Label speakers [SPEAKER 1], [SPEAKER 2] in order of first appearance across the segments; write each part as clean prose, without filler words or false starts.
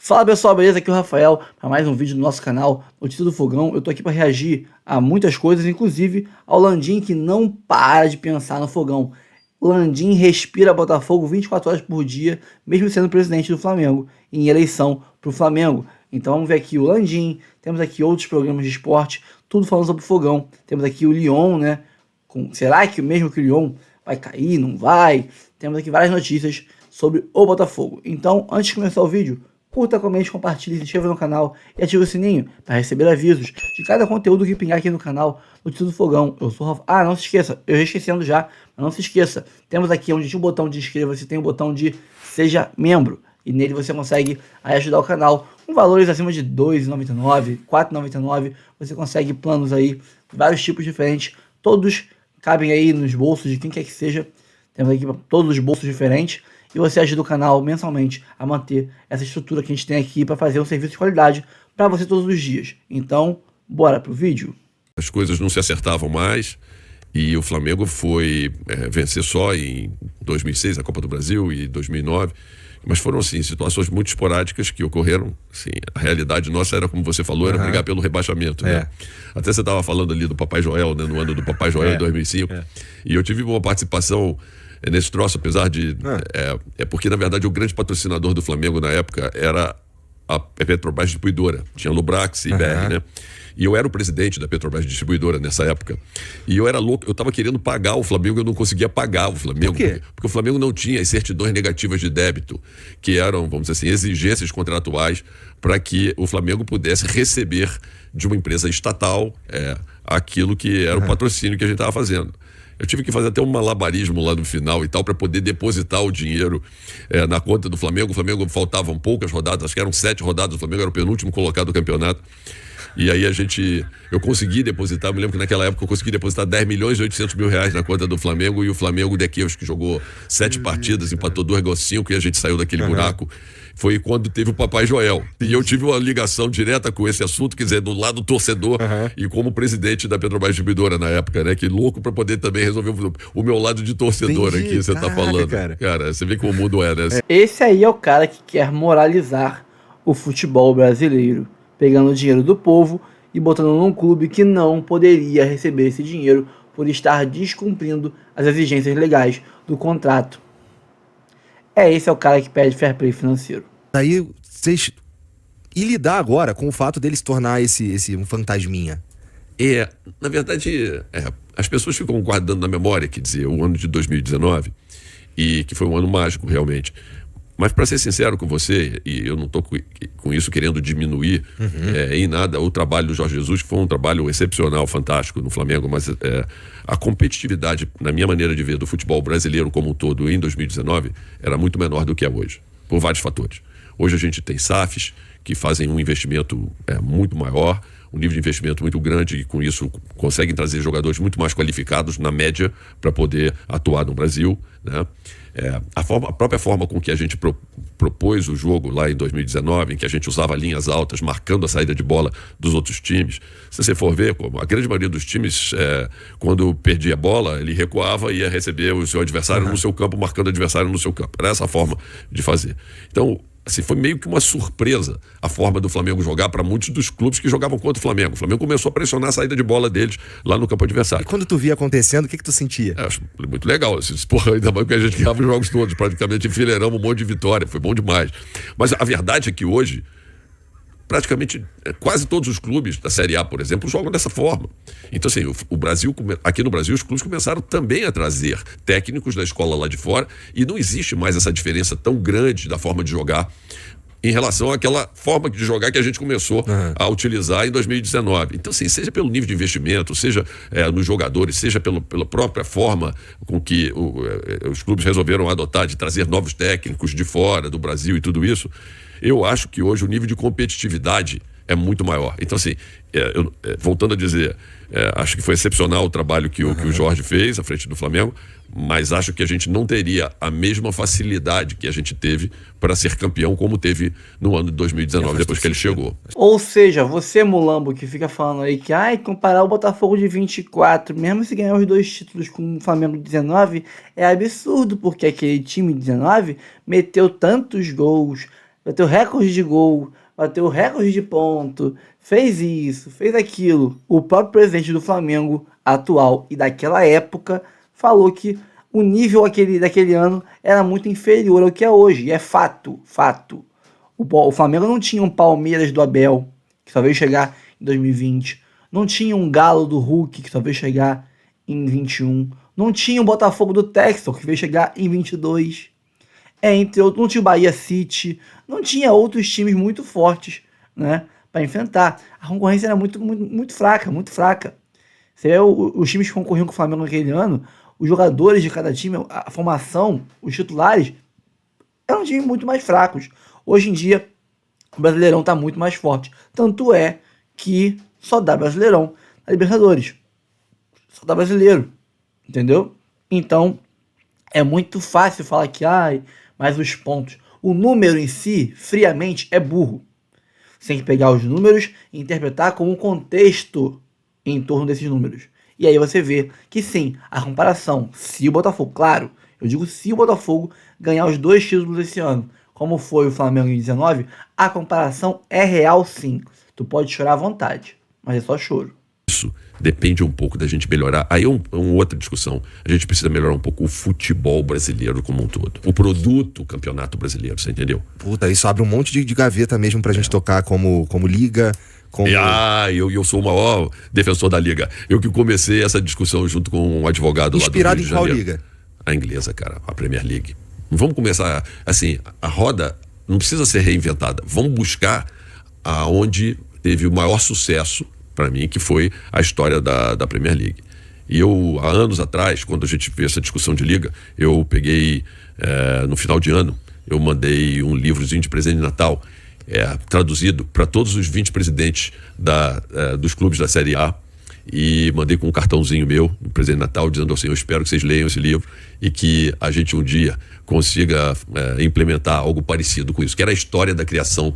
[SPEAKER 1] Fala pessoal, beleza? Aqui é o Rafael para mais um vídeo do nosso canal Notícia do Fogão. Eu tô aqui para reagir a muitas coisas, inclusive ao Landim que não para de pensar no Fogão. O Landim respira Botafogo 24 horas por dia, mesmo sendo presidente do Flamengo, em eleição para o Flamengo. Então vamos ver aqui o Landim, temos aqui outros programas de esporte, tudo falando sobre o Fogão. Temos aqui o Lyon, né? Será que mesmo que o Lyon vai cair, não vai? Temos aqui várias notícias sobre o Botafogo. Então, antes de começar o vídeo, curta, comente, compartilhe, se inscreva no canal e ative o sininho para receber avisos de cada conteúdo que pingar aqui no canal Notícia do Fogão. Eu sou o Rafa. Não se esqueça, eu ia esquecendo já, mas não se esqueça. Temos aqui onde tinha o botão de inscreva-se, tem o botão de seja membro. E nele você consegue ajudar o canal com valores acima de R$ 2,99, R$ 4,99. Você consegue planos aí, vários tipos diferentes. Todos cabem aí nos bolsos de quem quer que seja. Temos aqui todos os bolsos diferentes. E você ajuda o canal mensalmente a manter essa estrutura que a gente tem aqui para fazer um serviço de qualidade para você todos os dias. Então, bora pro vídeo.
[SPEAKER 2] As coisas não se acertavam mais e o Flamengo foi vencer só em 2006 a Copa do Brasil e 2009. Mas foram, assim, situações muito esporádicas que ocorreram. Assim, a realidade nossa era, como você falou, era brigar pelo rebaixamento. Né? Até você estava falando ali do Papai Joel, né? No ano do Papai Joel em 2005. E eu tive uma participação nesse troço, apesar de... porque, na verdade, o grande patrocinador do Flamengo na época era a Petrobras Distribuidora. Tinha Lubrax e BR, né? E eu era o presidente da Petrobras Distribuidora nessa época. E eu era louco, eu estava querendo pagar o Flamengo, eu não conseguia pagar o Flamengo.
[SPEAKER 3] Por quê?
[SPEAKER 2] Porque o Flamengo não tinha as certidões negativas de débito, que eram, vamos dizer assim, exigências contratuais para que o Flamengo pudesse receber de uma empresa estatal aquilo que era o patrocínio que a gente estava fazendo. Eu tive que fazer até um malabarismo lá no final e tal para poder depositar o dinheiro na conta do Flamengo. O Flamengo faltavam poucas rodadas, acho que eram 7 rodadas, o Flamengo era o penúltimo colocado do campeonato. E aí eu consegui depositar, me lembro que naquela época eu consegui depositar 10 milhões e 800 mil reais na conta do Flamengo, e o Flamengo daqui, acho que jogou 7 partidas, empatou 2-5 e a gente saiu daquele buraco. Foi quando teve o Papai Joel. E eu tive uma ligação direta com esse assunto, quer dizer, do lado do torcedor e como presidente da Petrobras Distribuidora na época, né? Que louco pra poder também resolver o meu lado de torcedor. Aqui, você tá falando. Cara, você vê como o mundo é, né?
[SPEAKER 1] Esse aí é o cara que quer moralizar o futebol brasileiro, pegando o dinheiro do povo e botando num clube que não poderia receber esse dinheiro por estar descumprindo as exigências legais do contrato. Esse é o cara que pede fair play financeiro.
[SPEAKER 3] Aí, e lidar agora com o fato dele se tornar um fantasminha?
[SPEAKER 2] Na verdade, as pessoas ficam guardando na memória, quer dizer, o ano de 2019, e que foi um ano mágico, realmente. Mas, para ser sincero com você, e eu não estou com isso querendo diminuir em nada o trabalho do Jorge Jesus, que foi um trabalho excepcional, fantástico no Flamengo, mas a competitividade, na minha maneira de ver, do futebol brasileiro como um todo em 2019 era muito menor do que é hoje, por vários fatores. Hoje a gente tem SAFs que fazem um investimento muito maior, um nível de investimento muito grande, e com isso conseguem trazer jogadores muito mais qualificados, na média, para poder atuar no Brasil, né? A própria forma com que a gente propôs o jogo lá em 2019, em que a gente usava linhas altas, marcando a saída de bola dos outros times. Se você for ver, a grande maioria dos times, quando perdia a bola, ele recuava e ia receber o seu adversário no seu campo, marcando o adversário no seu campo. Era essa a forma de fazer. Então, assim, foi meio que uma surpresa a forma do Flamengo jogar para muitos dos clubes que jogavam contra o Flamengo. O Flamengo começou a pressionar a saída de bola deles lá no campo adversário.
[SPEAKER 3] E quando tu via acontecendo, o que tu sentia?
[SPEAKER 2] Acho muito legal. Ainda mais que a gente ganhava os jogos todos, praticamente enfileiramos um monte de vitória. Foi bom demais. Mas a verdade é que hoje, praticamente quase todos os clubes da Série A, por exemplo, jogam dessa forma. Então, assim, aqui no Brasil, os clubes começaram também a trazer técnicos da escola lá de fora, e não existe mais essa diferença tão grande da forma de jogar em relação àquela forma de jogar que a gente começou a utilizar em 2019. Então, assim, seja pelo nível de investimento, seja nos jogadores, seja pela própria forma com que os clubes resolveram adotar de trazer novos técnicos de fora do Brasil e tudo isso, eu acho que hoje o nível de competitividade é muito maior. Então, assim, voltando a dizer, acho que foi excepcional o trabalho que o Jorge fez à frente do Flamengo, mas acho que a gente não teria a mesma facilidade que a gente teve para ser campeão como teve no ano de 2019, depois que ele chegou.
[SPEAKER 1] Ou seja, você, Mulambo, que fica falando aí que comparar o Botafogo de 24, mesmo se ganhar os 2 títulos com o Flamengo de 19, é absurdo, porque aquele time de 19 meteu tantos gols, bateu recorde de gol, bateu recorde de ponto, fez isso, fez aquilo. O próprio presidente do Flamengo atual e daquela época falou que o nível daquele ano era muito inferior ao que é hoje. E é fato, fato. O Flamengo não tinha um Palmeiras do Abel, que só veio chegar em 2020. Não tinha um Galo do Hulk, que só veio chegar em 21. Não tinha um Botafogo do Texas, que veio chegar em 22. Entre outros, não tinha o Bahia City. Não tinha outros times muito fortes, né, para enfrentar. A concorrência era muito fraca, muito fraca. Você vê os times que concorriam com o Flamengo naquele ano, os jogadores de cada time, a formação, os titulares, eram times muito mais fracos. Hoje em dia, o Brasileirão está muito mais forte. Tanto é que só dá Brasileirão na Libertadores. Só dá brasileiro. Entendeu? Então, é muito fácil falar que, mas os pontos. O número em si, friamente, é burro. Você tem que pegar os números e interpretar como um contexto em torno desses números. E aí você vê que sim, a comparação, se o Botafogo, claro, eu digo se o Botafogo ganhar os 2 títulos esse ano, como foi o Flamengo em 19, a comparação é real sim. Tu pode chorar à vontade, mas é só choro.
[SPEAKER 2] Isso depende um pouco da gente melhorar. Aí é uma outra discussão. A gente precisa melhorar um pouco o futebol brasileiro como um todo. O produto campeonato brasileiro, você entendeu?
[SPEAKER 3] Puta, isso abre um monte de gaveta mesmo pra gente tocar como liga.
[SPEAKER 2] Eu sou o maior defensor da liga. Eu que comecei essa discussão junto com um advogado
[SPEAKER 3] inspirado
[SPEAKER 2] lá do Rio de
[SPEAKER 3] em qual
[SPEAKER 2] Janeiro.
[SPEAKER 3] liga?
[SPEAKER 2] A inglesa, cara, a Premier League. Vamos começar, assim, a roda não precisa ser reinventada. Vamos buscar aonde teve o maior sucesso, para mim, que foi a história da Premier League. E eu, há anos atrás, quando a gente fez essa discussão de liga, eu peguei, no final de ano, eu mandei um livrozinho de presente de Natal, traduzido para todos os 20 presidentes dos clubes da Série A, e mandei com um cartãozinho meu, um presente de Natal, dizendo assim, eu espero que vocês leiam esse livro e que a gente um dia consiga implementar algo parecido com isso, que era a história da criação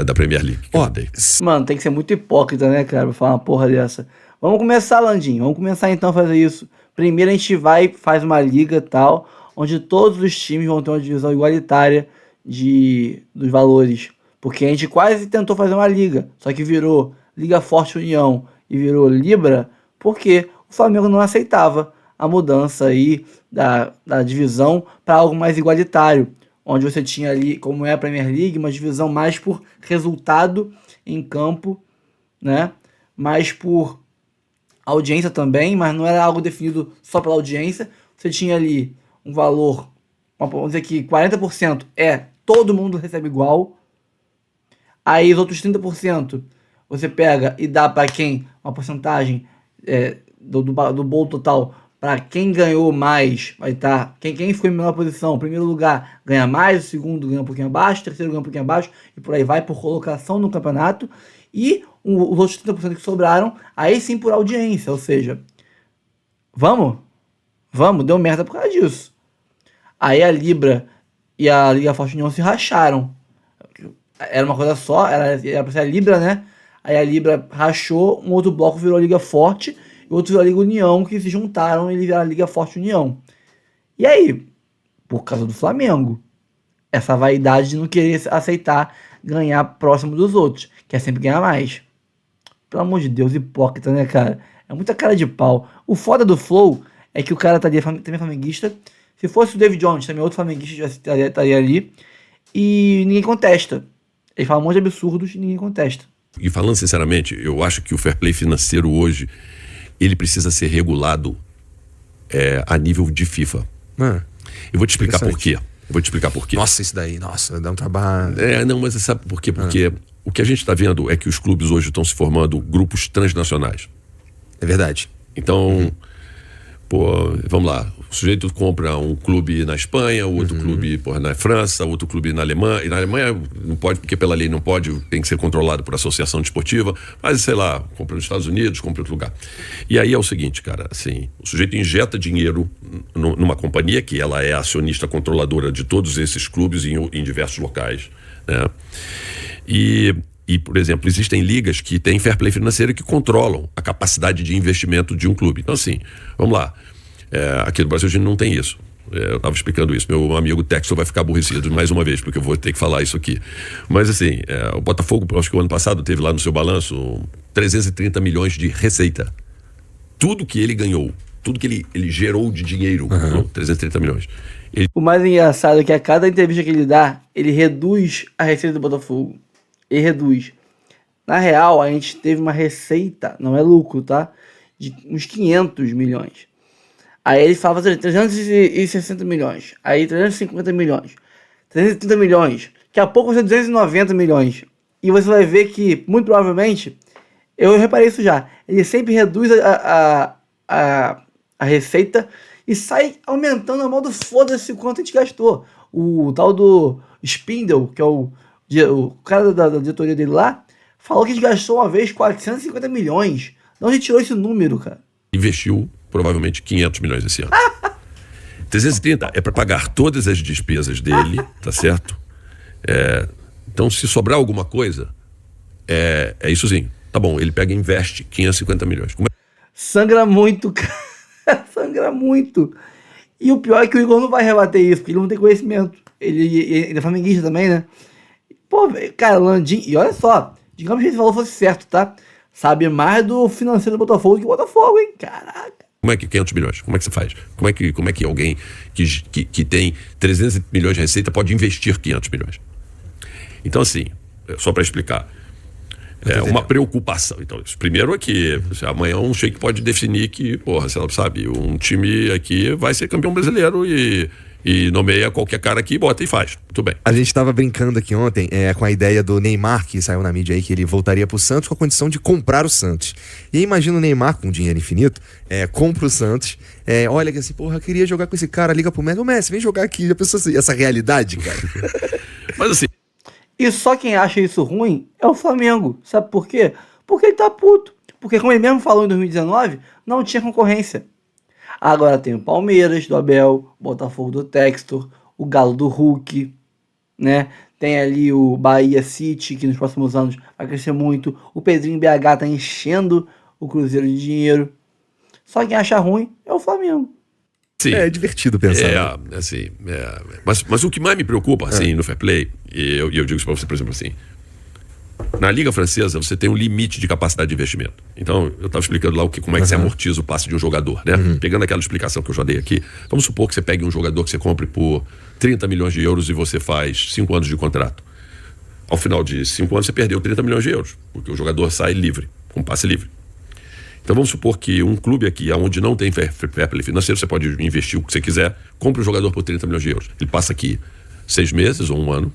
[SPEAKER 2] da Premier League.
[SPEAKER 1] Mano, tem que ser muito hipócrita, né, cara, pra falar uma porra dessa. Vamos começar, Landim, vamos começar então a fazer isso. Primeiro a gente faz uma liga e tal, onde todos os times vão ter uma divisão igualitária dos valores. Porque a gente quase tentou fazer uma liga, só que virou Liga Forte União e virou Libra, porque o Flamengo não aceitava a mudança aí da divisão para algo mais igualitário, onde você tinha ali, como é a Premier League, uma divisão mais por resultado em campo, né? Mais por audiência também, mas não era algo definido só pela audiência. Você tinha ali um valor, vamos dizer que 40% todo mundo recebe igual. Aí os outros 30% você pega e dá para quem, uma porcentagem do bolo total, para quem ganhou mais, vai estar, quem ficou em menor posição, o primeiro lugar ganha mais, o segundo ganha um pouquinho abaixo, o terceiro ganha um pouquinho abaixo, e por aí vai por colocação no campeonato, e os outros 30% que sobraram, aí sim por audiência, ou seja, vamos, deu merda por causa disso. Aí a Libra e a Liga Forte União se racharam. Era uma coisa só, era pra ser a Libra, né? Aí a Libra rachou, um outro bloco virou a Liga Forte, e outro virou a Liga União, que se juntaram e viraram a Liga Forte União. E aí, por causa do Flamengo, essa vaidade de não querer aceitar ganhar próximo dos outros, quer sempre ganhar mais. Pelo amor de Deus, hipócrita, né, cara? É muita cara de pau. O foda do Flow é que o cara também é flamenguista. Se fosse o David Jones, também outro flamenguista já estaria ali, e ninguém contesta. Ele fala um monte de absurdos e ninguém contesta.
[SPEAKER 2] E falando sinceramente, eu acho que o fair play financeiro hoje, ele precisa ser regulado a nível de FIFA. Eu vou te explicar por quê.
[SPEAKER 3] Nossa, isso daí, dá um trabalho.
[SPEAKER 2] Não, mas sabe por quê? Porque o que a gente está vendo é que os clubes hoje estão se formando grupos transnacionais.
[SPEAKER 3] É verdade.
[SPEAKER 2] Então, vamos lá. O sujeito compra um clube na Espanha, o outro clube na França, outro clube na Alemanha. E na Alemanha não pode, porque pela lei não pode, tem que ser controlado por associação desportiva. Mas, sei lá, compra nos Estados Unidos, compra em outro lugar. E aí é o seguinte, cara, assim, o sujeito injeta dinheiro numa companhia que ela é acionista controladora de todos esses clubes em diversos locais, né? E, por exemplo, existem ligas que têm fair play financeiro que controlam a capacidade de investimento de um clube. Então, assim, vamos lá. Aqui no Brasil a gente não tem isso. Eu estava explicando isso. Meu amigo Textor vai ficar aborrecido mais uma vez, porque eu vou ter que falar isso aqui. Mas assim, o Botafogo, acho que o ano passado teve lá no seu balanço 330 milhões de receita. Tudo que ele ganhou, tudo que ele gerou de dinheiro, 330 milhões.
[SPEAKER 1] O mais engraçado é que a cada entrevista que ele dá, ele reduz a receita do Botafogo. Ele reduz. Na real, a gente teve uma receita, não é lucro, tá? De uns 500 milhões. Aí ele falava 360 milhões. Aí 350 milhões. 330 milhões. Daqui a pouco vai ser 290 milhões. E você vai ver que, muito provavelmente, eu reparei isso já, ele sempre reduz a receita e sai aumentando a modo foda-se o quanto a gente gastou. O tal do Spindle, que é o cara da diretoria dele lá, falou que a gente gastou uma vez 450 milhões. De onde tirou esse número, cara?
[SPEAKER 2] Investiu provavelmente 500 milhões esse ano. 330 é para pagar todas as despesas dele, tá certo? Então, se sobrar alguma coisa, é issozinho. Tá bom, ele pega e investe 550 milhões.
[SPEAKER 1] Sangra muito, cara. Sangra muito. E o pior é que o Igor não vai rebater isso, porque ele não tem conhecimento. Ele é flamenguista também, né? Pô, cara, Landim... E olha só, digamos que ele falou fosse certo, tá? Sabe mais do financeiro do Botafogo que o Botafogo, hein? Caraca.
[SPEAKER 2] Como é que 500 milhões? Como é que você faz? Como é que alguém que tem 300 milhões de receita pode investir 500 milhões? Então, assim, só para explicar, uma preocupação. Então, primeiro é que amanhã um sheik pode definir que, porra, você sabe, um time aqui vai ser campeão brasileiro e nomeia qualquer cara aqui, bota e faz. Muito bem.
[SPEAKER 3] A gente tava brincando aqui ontem com a ideia do Neymar, que saiu na mídia aí, que ele voltaria pro Santos com a condição de comprar o Santos. E aí imagina o Neymar com dinheiro infinito, compra o Santos, olha que assim, porra, eu queria jogar com esse cara, liga pro Messi, ô Messi, vem jogar aqui. Já pensou essa realidade, cara?
[SPEAKER 2] Mas assim...
[SPEAKER 1] E só quem acha isso ruim é o Flamengo. Sabe por quê? Porque ele tá puto. Porque como ele mesmo falou em 2019, não tinha concorrência. Agora tem o Palmeiras do Abel, o Botafogo do Textor, o Galo do Hulk, né? Tem ali o Bahia City, que nos próximos anos vai crescer muito. O Pedrinho BH tá enchendo o Cruzeiro de dinheiro. Só quem acha ruim é o Flamengo.
[SPEAKER 2] Sim.
[SPEAKER 3] É divertido pensar.
[SPEAKER 2] Mas o que mais me preocupa, assim, no fair play, e eu digo isso pra você, por exemplo, assim, na Liga Francesa você tem um limite de capacidade de investimento. Então, eu estava explicando lá como é que você amortiza o passe de um jogador, né? Pegando aquela explicação que eu já dei aqui, vamos supor que você pegue um jogador que você compre por 30 milhões de euros e você faz 5 anos de contrato. Ao final de 5 anos você perdeu 30 milhões de euros, porque o jogador sai livre, com passe livre. Então vamos supor que um clube aqui, onde não tem fair play financeiro, você pode investir o que você quiser, compre um jogador por 30 milhões de euros. Ele passa aqui 6 meses ou 1 ano,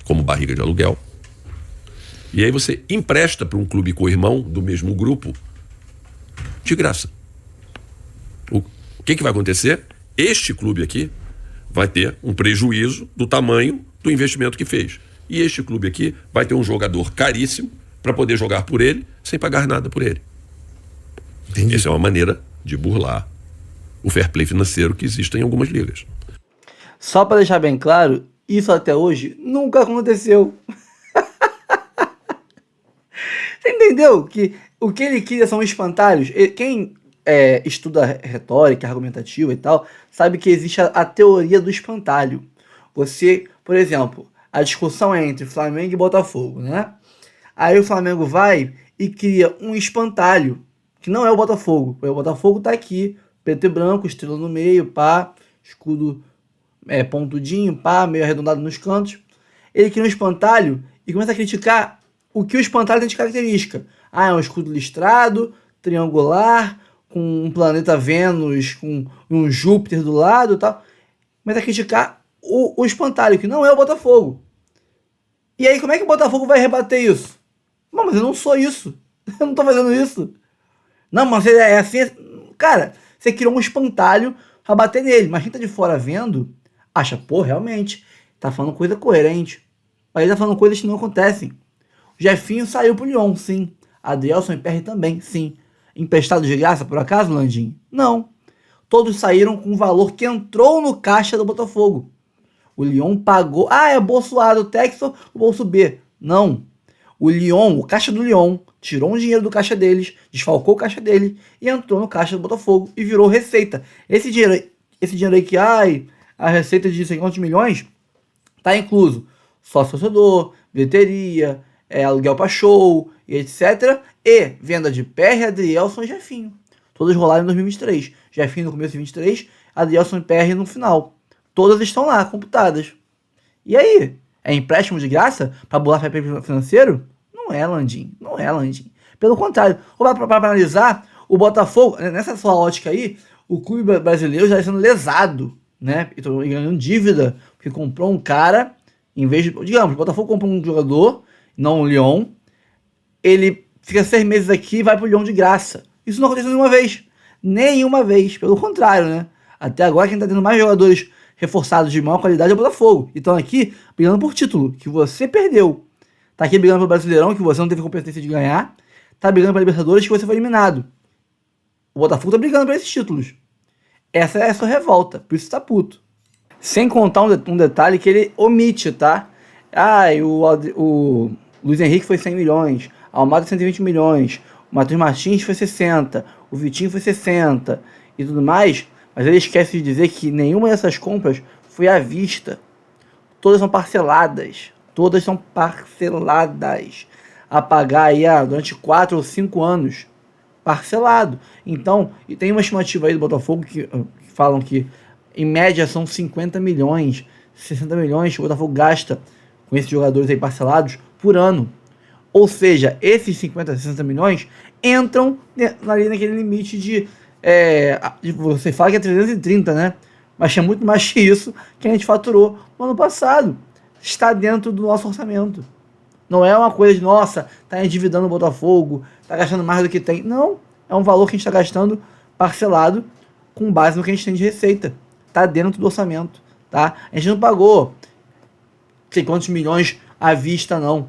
[SPEAKER 2] como barriga de aluguel. E aí você empresta para um clube co-irmão do mesmo grupo de graça. O que vai acontecer? Este clube aqui vai ter um prejuízo do tamanho do investimento que fez. E este clube aqui vai ter um jogador caríssimo para poder jogar por ele sem pagar nada por ele. Entendi. Essa é uma maneira de burlar o fair play financeiro que existe em algumas ligas.
[SPEAKER 1] Só para deixar bem claro, isso até hoje nunca aconteceu. Você entendeu? Que o que ele queria são espantalhos. Quem estuda retórica, argumentativa e tal, sabe que existe a teoria do espantalho. Você, por exemplo, a discussão é entre Flamengo e Botafogo, né? Aí o Flamengo vai e cria um espantalho, que não é o Botafogo. O Botafogo tá aqui, preto e branco, estrela no meio, pá, escudo pontudinho, pá, meio arredondado nos cantos. Ele cria um espantalho e começa a criticar o que o espantalho tem de característica. É um escudo listrado, triangular, com um planeta Vênus, com um Júpiter do lado e tal. Começa a criticar o espantalho, que não é o Botafogo. E aí, como é que o Botafogo vai rebater isso? Não, mas eu não sou isso. Eu não tô fazendo isso. Não, mas é assim. Cara, você criou um espantalho pra bater nele. Mas quem tá de fora vendo, acha, pô, realmente, tá falando coisa coerente. Mas ele tá falando coisas que não acontecem. O Jefinho saiu pro Lyon, sim. Adrielson e PR também, sim. Emprestado de graça, por acaso, Landim? Não. Todos saíram com o valor que entrou no caixa do Botafogo. O Lyon pagou... é bolso A do Textor, o bolso B. Não. O Lyon, o caixa do Lyon, tirou um dinheiro do caixa deles, desfalcou o caixa dele e entrou no caixa do Botafogo e virou receita. Esse dinheiro esse dinheiro aí que, a receita de 50 milhões, tá incluso sócio-torcedor, bilheteria, aluguel para show, e etc. E venda de PR, Adrielson e Jefinho. Todas rolaram em 2023. Jefinho no começo de 2023, Adrielson e PR no final. Todas estão lá, computadas. E aí? É empréstimo de graça para bolar fair play financeiro? Não é, Landim. Não é, Landim. Pelo contrário. Para analisar, o Botafogo, nessa sua ótica aí, o clube brasileiro já está sendo lesado, né? E ganhando dívida, porque comprou um cara, em vez de... Digamos, o Botafogo comprou um jogador, não o Lyon, ele fica 6 meses aqui e vai pro Lyon de graça. Isso não aconteceu nenhuma vez. Nenhuma vez. Pelo contrário, né? Até agora quem tá tendo mais jogadores reforçados de maior qualidade é o Botafogo. E estão aqui brigando por título, que você perdeu. Tá aqui brigando pelo Brasileirão, que você não teve competência de ganhar. Tá brigando pela Libertadores, que você foi eliminado. O Botafogo tá brigando por esses títulos. Essa é a sua revolta, por isso tá puto. Sem contar um detalhe que ele omite, tá? O Luiz Henrique foi 100 milhões, Almada 120 milhões, o Matheus Martins foi 60, o Vitinho foi 60 e tudo mais, mas ele esquece de dizer que nenhuma dessas compras foi à vista. Todas são parceladas. Todas são parceladas. A pagar aí durante 4 ou 5 anos. Parcelado. Então, e tem uma estimativa aí do Botafogo que falam que em média são 50 milhões, 60 milhões que o Botafogo gasta com esses jogadores aí parcelados por ano. Ou seja, esses 50, 60 milhões entram ali naquele limite de você fala que é 330, né? Mas é muito mais que isso que a gente faturou no ano passado. Está dentro do nosso orçamento. Não é uma coisa de, nossa, tá endividando o Botafogo, tá gastando mais do que tem. Não, é um valor que a gente está gastando parcelado com base no que a gente tem de receita. Tá dentro do orçamento, tá? A gente não pagou sei quantos milhões à vista, não.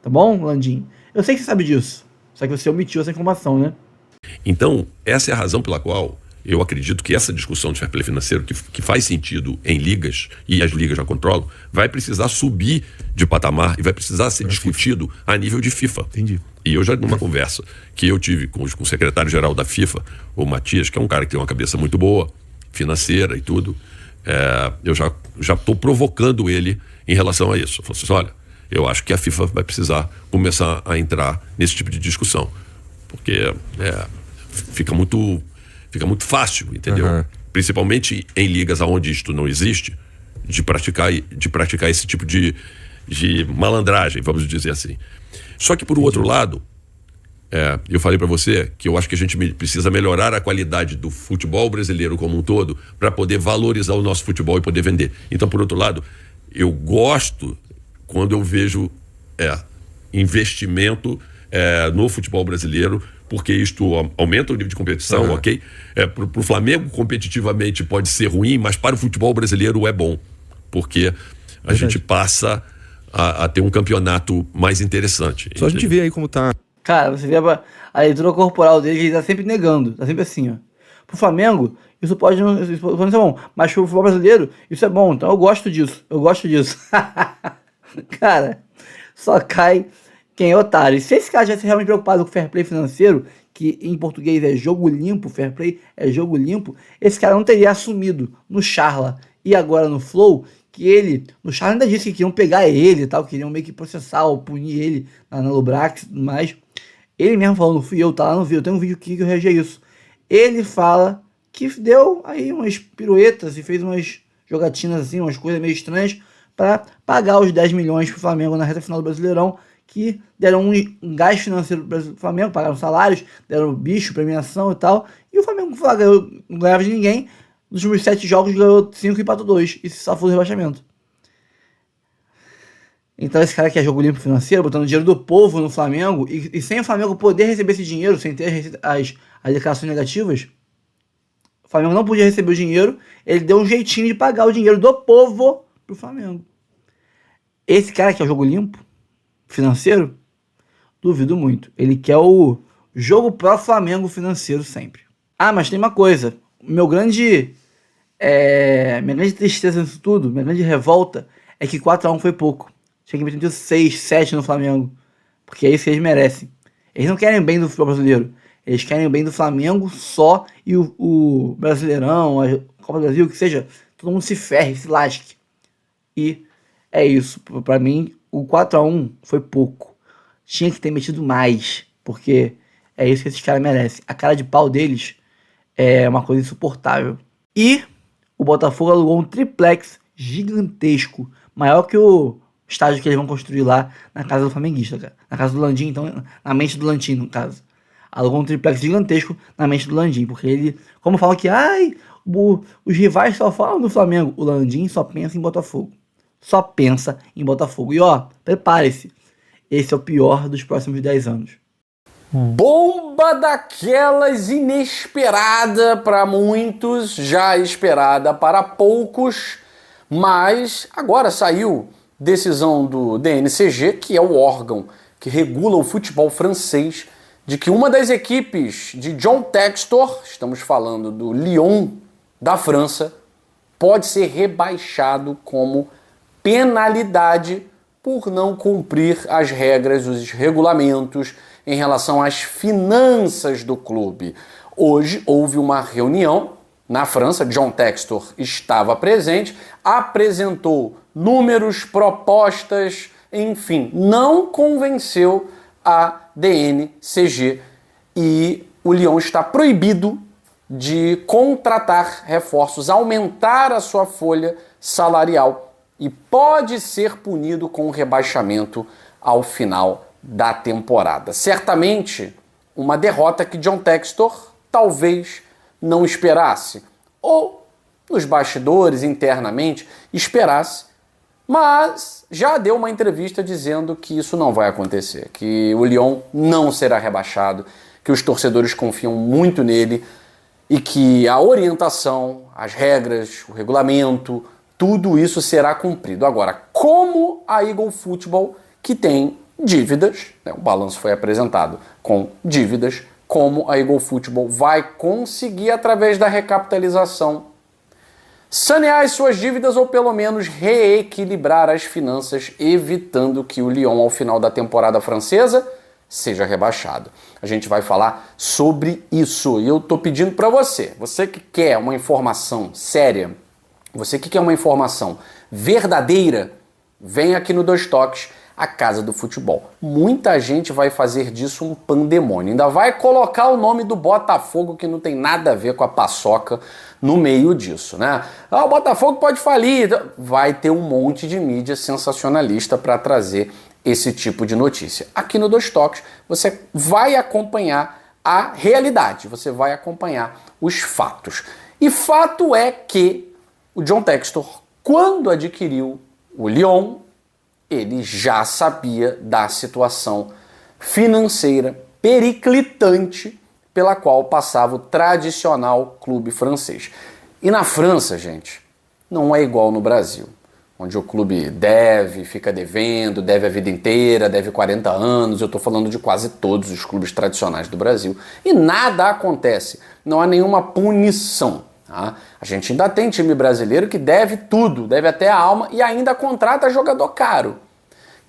[SPEAKER 1] Tá bom, Landim? Eu sei que você sabe disso, só que você omitiu essa informação, né?
[SPEAKER 2] Então, essa é a razão pela qual eu acredito que essa discussão de fair play financeiro, que faz sentido em ligas, e as ligas já controlam, vai precisar subir de patamar e vai precisar ser discutido a nível de FIFA.
[SPEAKER 3] Entendi.
[SPEAKER 2] E eu já, numa conversa que eu tive com o secretário-geral da FIFA, o Matias, que é um cara que tem uma cabeça muito boa, financeira e tudo, eu já estou provocando ele em relação a isso. Eu falo assim, olha, eu acho que a FIFA vai precisar começar a entrar nesse tipo de discussão, porque fica muito fácil, entendeu?
[SPEAKER 3] Uhum.
[SPEAKER 2] Principalmente em ligas onde isto não existe, de praticar esse tipo de malandragem, vamos dizer assim. Só que, por outro lado, eu falei para você que eu acho que a gente precisa melhorar a qualidade do futebol brasileiro como um todo para poder valorizar o nosso futebol e poder vender. Então, por outro lado, eu gosto quando eu vejo investimento no futebol brasileiro, porque isto aumenta o nível de competição, ok? Para o Flamengo, competitivamente, pode ser ruim, mas para o futebol brasileiro é bom, porque a gente passa a ter um campeonato mais interessante.
[SPEAKER 3] Só a gente vê aí como tá.
[SPEAKER 1] Cara, você vê a leitura corporal dele, que ele tá sempre negando, tá sempre assim, ó. Pro Flamengo, isso pode não ser bom, mas pro futebol brasileiro, isso é bom, então eu gosto disso. Cara, só cai quem é otário. E se esse cara tivesse realmente preocupado com o fair play financeiro, que em português é jogo limpo, fair play é jogo limpo, esse cara não teria assumido no Charla e agora no Flow, que ele, no Charla ainda disse que queriam pegar ele e tal, queriam meio que processar ou punir ele na Lubrax e tudo mais. Ele mesmo falou, não fui eu, tá lá no vídeo, eu tenho um vídeo aqui que eu reagi a isso. Ele fala que deu aí umas piruetas e fez umas jogatinas assim, umas coisas meio estranhas, para pagar os 10 milhões pro Flamengo na reta final do Brasileirão, que deram um gás financeiro pro Flamengo, pagaram salários, deram bicho, premiação e tal, e o Flamengo não ganhava de ninguém, nos últimos 7 jogos ganhou 5 e empatou 2, e se safou do rebaixamento. Então esse cara que é jogo limpo financeiro, botando dinheiro do povo no Flamengo, e sem o Flamengo poder receber esse dinheiro, sem ter as declarações negativas, o Flamengo não podia receber o dinheiro, ele deu um jeitinho de pagar o dinheiro do povo pro Flamengo. Esse cara que é o jogo limpo financeiro, duvido muito. Ele quer o jogo pró Flamengo financeiro sempre. Ah, mas tem uma coisa, minha grande tristeza nisso tudo, minha grande revolta é que 4-1 foi pouco. Tinha que meter 6, 7 no Flamengo, porque é isso que eles merecem. Eles não querem bem do futebol brasileiro, Eles querem o bem do Flamengo só e o Brasileirão, a Copa do Brasil, que seja, todo mundo se ferre, se lasque. E é isso. Pra mim, o 4-1 foi pouco. Tinha que ter metido mais, porque é isso que esses caras merecem. A cara de pau deles é uma coisa insuportável. E o Botafogo alugou um triplex gigantesco, maior que o estádio que eles vão construir lá na casa do flamenguista, cara. Na casa do Landim, então, na mente do Landim, no caso. Alugou um triplex gigantesco na mente do Landim, porque ele, como falam que, os rivais só falam do Flamengo, o Landim só pensa em Botafogo. Só pensa em Botafogo. E ó, prepare-se, esse é o pior dos próximos 10 anos.
[SPEAKER 4] Bomba daquelas inesperada para muitos, já esperada para poucos, mas agora saiu decisão do DNCG, que é o órgão que regula o futebol francês, de que uma das equipes de John Textor, estamos falando do Lyon da França, pode ser rebaixado como penalidade por não cumprir as regras, os regulamentos em relação às finanças do clube. Hoje houve uma reunião na França, John Textor estava presente, apresentou números, propostas, enfim, não convenceu a DNCG e o Lyon está proibido de contratar reforços, aumentar a sua folha salarial e pode ser punido com rebaixamento ao final da temporada. Certamente uma derrota que John Textor talvez não esperasse, ou nos bastidores, internamente, esperasse, mas já deu uma entrevista dizendo que isso não vai acontecer, que o Lyon não será rebaixado, que os torcedores confiam muito nele e que a orientação, as regras, o regulamento, tudo isso será cumprido. Agora, como a Eagle Football, que tem dívidas, né, o balanço foi apresentado com dívidas, como a Eagle Football vai conseguir, através da recapitalização, sanear as suas dívidas ou pelo menos reequilibrar as finanças, evitando que o Lyon, ao final da temporada francesa, seja rebaixado. A gente vai falar sobre isso e eu tô pedindo para você que quer uma informação séria, você que quer uma informação verdadeira, vem aqui no Dois Toques, a Casa do Futebol. Muita gente vai fazer disso um pandemônio. Ainda vai colocar o nome do Botafogo, que não tem nada a ver com a paçoca, no meio disso, né? O Botafogo pode falir. Vai ter um monte de mídia sensacionalista para trazer esse tipo de notícia. Aqui no Dois Toques, você vai acompanhar a realidade, você vai acompanhar os fatos. E fato é que o John Textor, quando adquiriu o Lyon, ele já sabia da situação financeira periclitante pela qual passava o tradicional clube francês. E na França, gente, não é igual no Brasil, onde o clube fica devendo, deve a vida inteira, deve 40 anos, eu estou falando de quase todos os clubes tradicionais do Brasil, e nada acontece, não há nenhuma punição. Tá? A gente ainda tem time brasileiro que deve tudo, deve até a alma e ainda contrata jogador caro.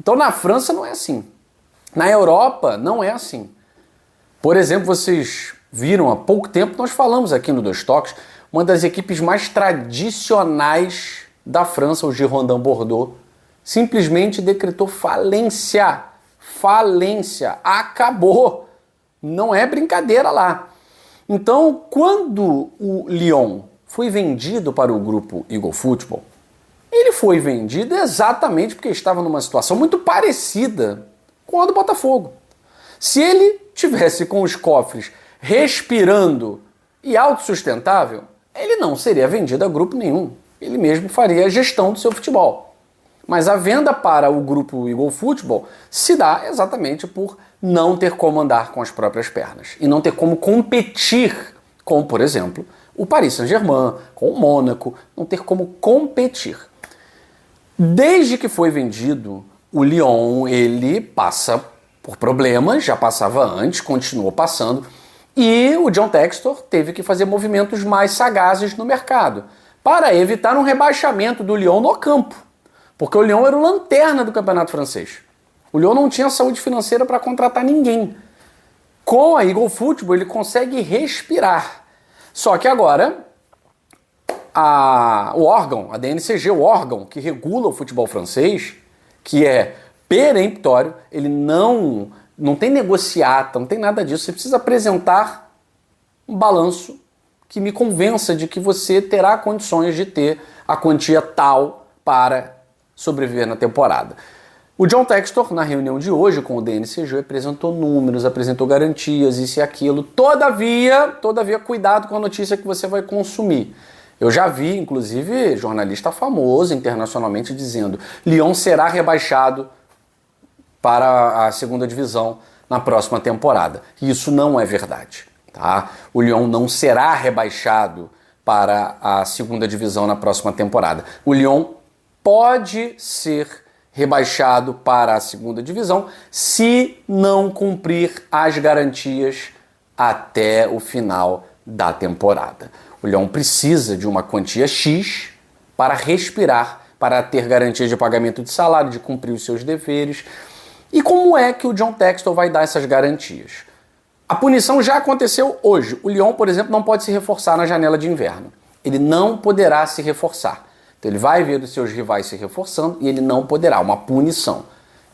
[SPEAKER 4] Então na França não é assim. Na Europa não é assim. Por exemplo, vocês viram há pouco tempo, nós falamos aqui no Dois Toques, uma das equipes mais tradicionais da França, o Girondin Bordeaux, simplesmente decretou falência. Falência. Acabou. Não é brincadeira lá. Então, quando o Lyon foi vendido para o grupo Eagle Football, ele foi vendido exatamente porque estava numa situação muito parecida com a do Botafogo. Se ele tivesse com os cofres respirando e autossustentável, ele não seria vendido a grupo nenhum. Ele mesmo faria a gestão do seu futebol. Mas a venda para o grupo Eagle Football se dá exatamente por não ter como andar com as próprias pernas e não ter como competir com, por exemplo, o Paris Saint-Germain, com o Mônaco, não ter como competir. Desde que foi vendido, o Lyon, ele passa por problemas, já passava antes, continuou passando, e o John Textor teve que fazer movimentos mais sagazes no mercado para evitar um rebaixamento do Lyon no campo, porque o Lyon era o lanterna do campeonato francês. O Lyon não tinha saúde financeira para contratar ninguém. Com a Eagle Football ele consegue respirar. Só que agora o órgão, a DNCG, o órgão que regula o futebol francês, que é peremptório, ele não tem negociata, não tem nada disso. Você precisa apresentar um balanço que me convença de que você terá condições de ter a quantia tal para sobreviver na temporada. O John Textor, na reunião de hoje com o DNCG, apresentou números, apresentou garantias, isso e aquilo. Todavia, cuidado com a notícia que você vai consumir. Eu já vi, inclusive, jornalista famoso internacionalmente dizendo: Lyon será rebaixado para a segunda divisão na próxima temporada. Isso não é verdade. Tá? O Lyon não será rebaixado para a segunda divisão na próxima temporada. O Lyon pode ser rebaixado para a segunda divisão se não cumprir as garantias até o final da temporada. O Lyon precisa de uma quantia X para respirar, para ter garantia de pagamento de salário, de cumprir os seus deveres. E como é que o John Textor vai dar essas garantias? A punição já aconteceu hoje. O Lyon, por exemplo, não pode se reforçar na janela de inverno. Ele não poderá se reforçar. Então ele vai ver os seus rivais se reforçando e ele não poderá, uma punição.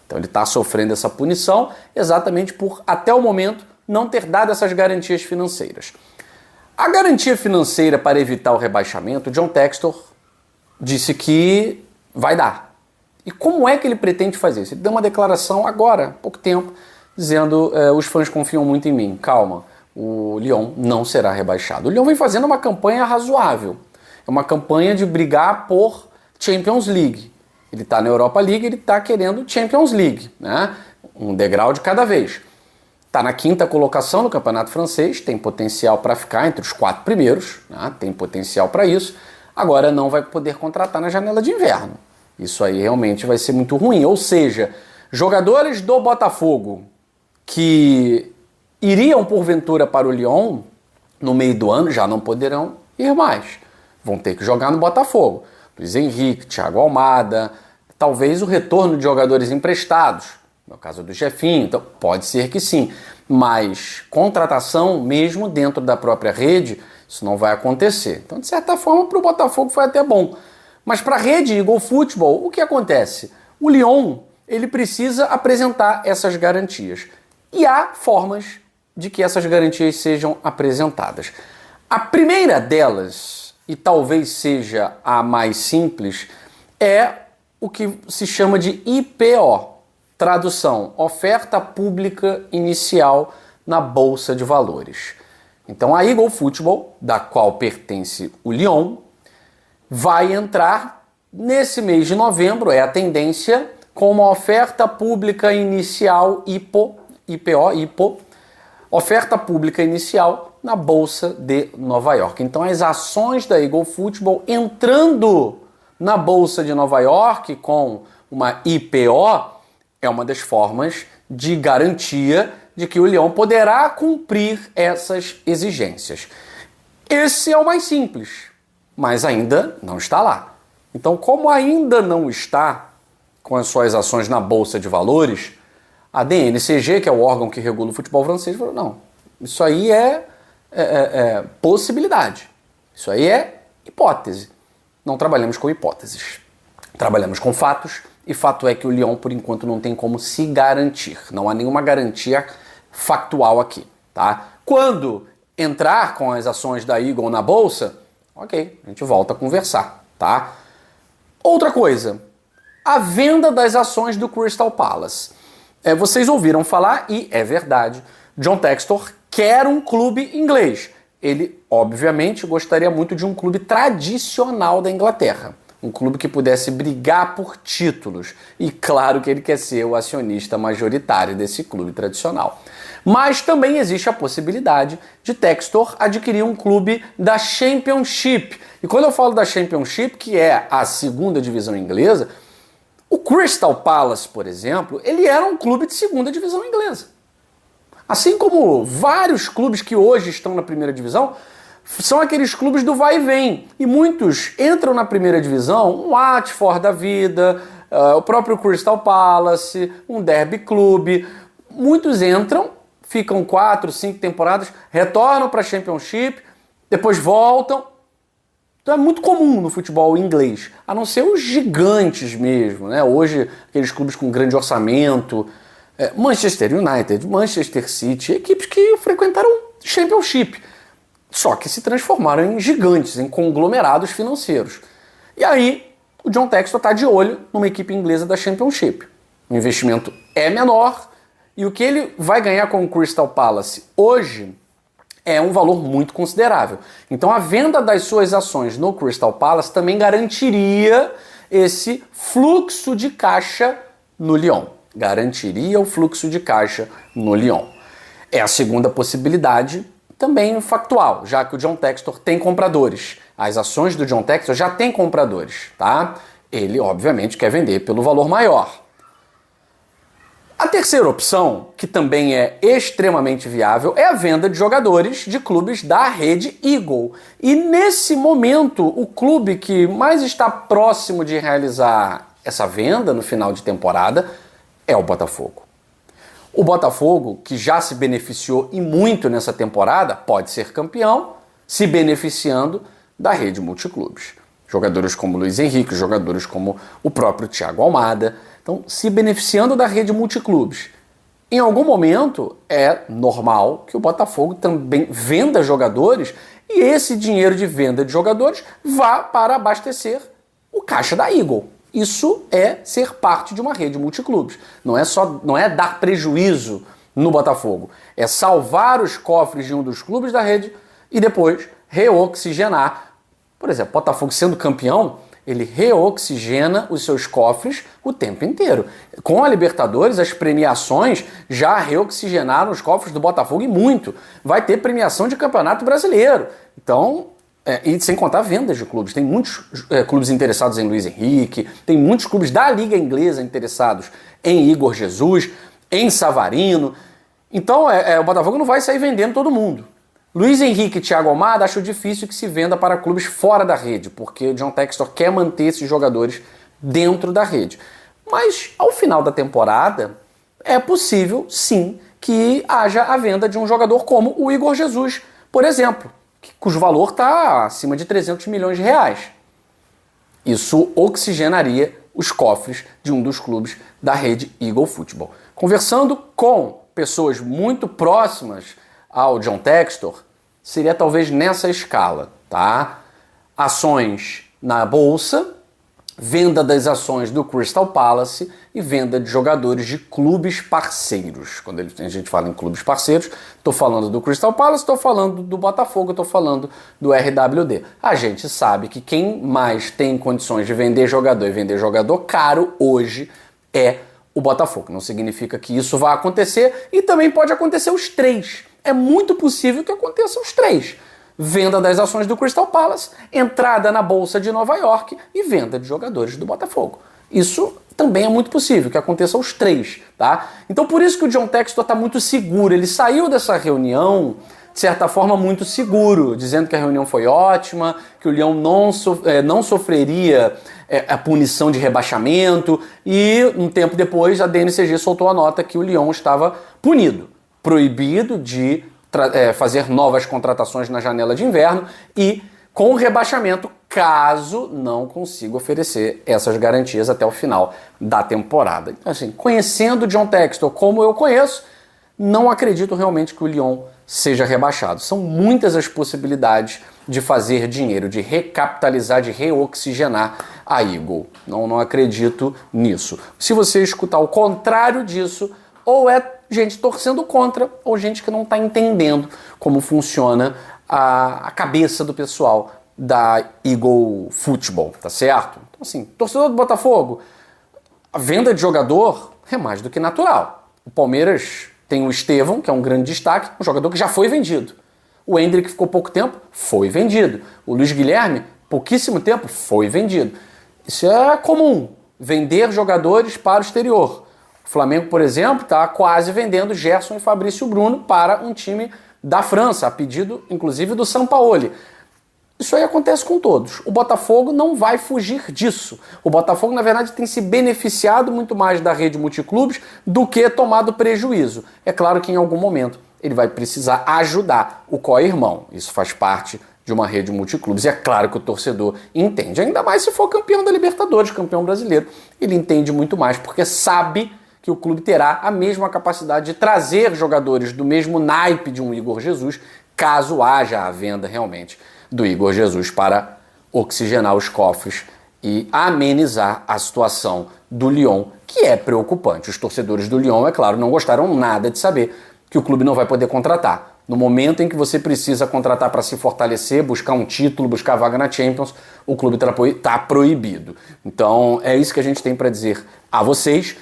[SPEAKER 4] Então ele está sofrendo essa punição exatamente por, até o momento, não ter dado essas garantias financeiras. A garantia financeira para evitar o rebaixamento, John Textor disse que vai dar. E como é que ele pretende fazer isso? Ele deu uma declaração agora, há pouco tempo, dizendo os fãs confiam muito em mim. Calma, o Lyon não será rebaixado. O Lyon vem fazendo uma campanha razoável. É uma campanha de brigar por Champions League. Ele está na Europa League, ele está querendo Champions League, né? Um degrau de cada vez. Está na 5ª colocação no campeonato francês, tem potencial para ficar entre os 4 primeiros, né? Tem potencial para isso. Agora não vai poder contratar na janela de inverno. Isso aí realmente vai ser muito ruim. Ou seja, jogadores do Botafogo que iriam porventura para o Lyon no meio do ano já não poderão ir mais. Vão ter que jogar no Botafogo. Luiz Henrique, Thiago Almada, talvez o retorno de jogadores emprestados, no caso do Jefinho, então pode ser que sim, mas contratação mesmo dentro da própria rede, isso não vai acontecer. Então, de certa forma, para o Botafogo foi até bom. Mas para a rede Eagle Football, o que acontece? O Lyon, ele precisa apresentar essas garantias. E há formas de que essas garantias sejam apresentadas. A primeira delas, e talvez seja a mais simples, é o que se chama de IPO, tradução, Oferta Pública Inicial na Bolsa de Valores. Então a Eagle Football, da qual pertence o Lyon, vai entrar nesse mês de novembro, é a tendência, com uma oferta pública inicial IPO, oferta pública inicial na Bolsa de Nova York. Então as ações da Eagle Football entrando na Bolsa de Nova York com uma IPO é uma das formas de garantia de que o Lyon poderá cumprir essas exigências. Esse é o mais simples, mas ainda não está lá. Então, como ainda não está com as suas ações na Bolsa de Valores, a DNCG, que é o órgão que regula o futebol francês, falou: não, isso aí é possibilidade, isso aí é hipótese. Não trabalhamos com hipóteses, trabalhamos com fatos, e fato é que o Lyon, por enquanto, não tem como se garantir. Não há nenhuma garantia factual aqui, tá? Quando entrar com as ações da Eagle na bolsa, ok, a gente volta a conversar, tá? Outra coisa, a venda das ações do Crystal Palace. Vocês ouviram falar, e é verdade, John Textor quer um clube inglês. Ele, obviamente, gostaria muito de um clube tradicional da Inglaterra. Um clube que pudesse brigar por títulos. E claro que ele quer ser o acionista majoritário desse clube tradicional. Mas também existe a possibilidade de Textor adquirir um clube da Championship. E quando eu falo da Championship, que é a segunda divisão inglesa, o Crystal Palace, por exemplo, ele era um clube de segunda divisão inglesa. Assim como vários clubes que hoje estão na primeira divisão, são aqueles clubes do vai e vem. E muitos entram na primeira divisão, um Watford da vida, o próprio Crystal Palace, um Derby Club. Muitos entram, ficam 4, 5 temporadas, retornam para a Championship, depois voltam. Então é muito comum no futebol inglês, a não ser os gigantes mesmo, né? Hoje, aqueles clubes com grande orçamento, Manchester United, Manchester City, equipes que frequentaram Championship, só que se transformaram em gigantes, em conglomerados financeiros. E aí, o John Textor está de olho numa equipe inglesa da Championship. O investimento é menor e o que ele vai ganhar com o Crystal Palace hoje é um valor muito considerável. Então a venda das suas ações no Crystal Palace também garantiria esse fluxo de caixa no Lyon. Garantiria o fluxo de caixa no Lyon. É a segunda possibilidade, também factual, já que o John Textor tem compradores. As ações do John Textor já têm compradores, tá? Ele, obviamente, quer vender pelo valor maior. A terceira opção, que também é extremamente viável, é a venda de jogadores de clubes da rede Eagle. E nesse momento, o clube que mais está próximo de realizar essa venda no final de temporada é o Botafogo. O Botafogo, que já se beneficiou e muito nessa temporada, pode ser campeão se beneficiando da rede multiclubes. Jogadores como Luiz Henrique, jogadores como o próprio Thiago Almada. Então, se beneficiando da rede multiclubes. Em algum momento, é normal que o Botafogo também venda jogadores e esse dinheiro de venda de jogadores vá para abastecer o caixa da Eagle. Isso é ser parte de uma rede multiclubes. Não é dar prejuízo no Botafogo. É salvar os cofres de um dos clubes da rede e depois reoxigenar. Por exemplo, o Botafogo sendo campeão, ele reoxigena os seus cofres o tempo inteiro. Com a Libertadores, as premiações já reoxigenaram os cofres do Botafogo e muito. Vai ter premiação de Campeonato Brasileiro. Então, e sem contar vendas de clubes. Tem muitos clubes interessados em Luiz Henrique, tem muitos clubes da Liga Inglesa interessados em Igor Jesus, em Savarino. Então, o Botafogo não vai sair vendendo todo mundo. Luiz Henrique e Thiago Almada acho difícil que se venda para clubes fora da rede, porque o John Textor quer manter esses jogadores dentro da rede. Mas ao final da temporada é possível sim que haja a venda de um jogador como o Igor Jesus, por exemplo, cujo valor está acima de 300 milhões de reais. Isso oxigenaria os cofres de um dos clubes da rede Eagle Football. Conversando com pessoas muito próximas ao John Textor, seria talvez nessa escala, tá? Ações na bolsa, venda das ações do Crystal Palace e venda de jogadores de clubes parceiros. Quando a gente fala em clubes parceiros, estou falando do Crystal Palace, estou falando do Botafogo, estou falando do RWD. A gente sabe que quem mais tem condições de vender jogador e vender jogador caro hoje é o Botafogo. Não significa que isso vai acontecer e também pode acontecer os três. É muito possível que aconteça os três. Venda das ações do Crystal Palace, entrada na Bolsa de Nova York e venda de jogadores do Botafogo. Isso também é muito possível que aconteça os três, tá? Então por isso que o John Textor está muito seguro. Ele saiu dessa reunião, de certa forma, muito seguro, dizendo que a reunião foi ótima, que o Lyon não sofreria a punição de rebaixamento e um tempo depois a DNCG soltou a nota que o Lyon estava punido, proibido de fazer novas contratações na janela de inverno e com rebaixamento caso não consiga oferecer essas garantias até o final da temporada. Então, assim, conhecendo o John Textor como eu conheço, não acredito realmente que o Lyon seja rebaixado. São muitas as possibilidades de fazer dinheiro, de recapitalizar, de reoxigenar a Eagle. Não acredito nisso. Se você escutar o contrário disso, ou é gente torcendo contra, ou gente que não está entendendo como funciona a cabeça do pessoal da Eagle Football, tá certo? Então, assim, torcedor do Botafogo, a venda de jogador é mais do que natural. O Palmeiras tem o Estevão, que é um grande destaque, um jogador que já foi vendido. O Endrick ficou pouco tempo, foi vendido. O Luiz Guilherme, pouquíssimo tempo, foi vendido. Isso é comum, vender jogadores para o exterior. O Flamengo, por exemplo, está quase vendendo Gerson e Fabrício Bruno para um time da França, a pedido, inclusive, do Sampaoli. Isso aí acontece com todos. O Botafogo não vai fugir disso. O Botafogo, na verdade, tem se beneficiado muito mais da rede multiclubes do que tomado prejuízo. É claro que em algum momento ele vai precisar ajudar o co-irmão. Isso faz parte de uma rede multiclubes. E é claro que o torcedor entende, ainda mais se for campeão da Libertadores, campeão brasileiro. Ele entende muito mais, porque sabe que o clube terá a mesma capacidade de trazer jogadores do mesmo naipe de um Igor Jesus, caso haja a venda realmente do Igor Jesus para oxigenar os cofres e amenizar a situação do Lyon, que é preocupante. Os torcedores do Lyon, é claro, não gostaram nada de saber que o clube não vai poder contratar. No momento em que você precisa contratar para se fortalecer, buscar um título, buscar vaga na Champions, o clube está proibido. Então é isso que a gente tem para dizer a vocês.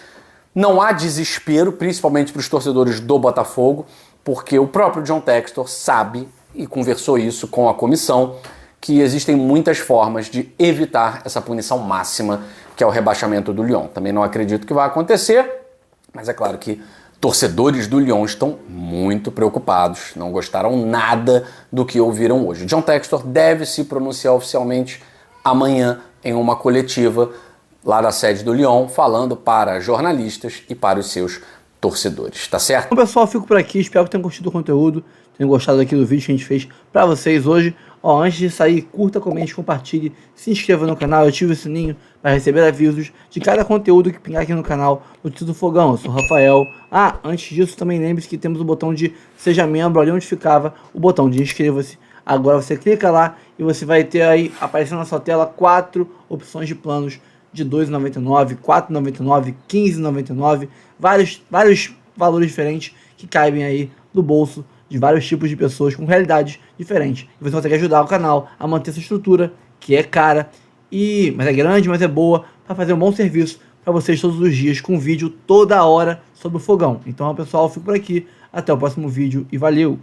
[SPEAKER 4] Não há desespero, principalmente para os torcedores do Botafogo, porque o próprio John Textor sabe, e conversou isso com a comissão, que existem muitas formas de evitar essa punição máxima, que é o rebaixamento do Lyon. Também não acredito que vai acontecer, mas é claro que torcedores do Lyon estão muito preocupados, não gostaram nada do que ouviram hoje. John Textor deve se pronunciar oficialmente amanhã em uma coletiva lá da sede do Lyon, falando para jornalistas e para os seus torcedores, tá certo?
[SPEAKER 1] Bom, pessoal, fico por aqui, espero que tenham curtido o conteúdo, tenham gostado aqui do vídeo que a gente fez pra vocês hoje. Ó, antes de sair, curta, comente, compartilhe, se inscreva no canal, ative o sininho para receber avisos de cada conteúdo que pingar aqui no canal do Tito do Fogão. Eu sou o Rafael. Antes disso, também lembre-se que temos o botão de Seja Membro, ali onde ficava o botão de Inscreva-se. Agora você clica lá e você vai ter aí, aparecendo na sua tela, 4 opções de planos de R$ 2,99, R$ 4,99, R$ 15,99, vários valores diferentes que caibem aí no bolso de vários tipos de pessoas com realidades diferentes. E você consegue ajudar o canal a manter essa estrutura, que é cara, mas é grande, mas é boa, para fazer um bom serviço para vocês todos os dias, com vídeo toda hora sobre o fogão. Então, pessoal, eu fico por aqui. Até o próximo vídeo e valeu!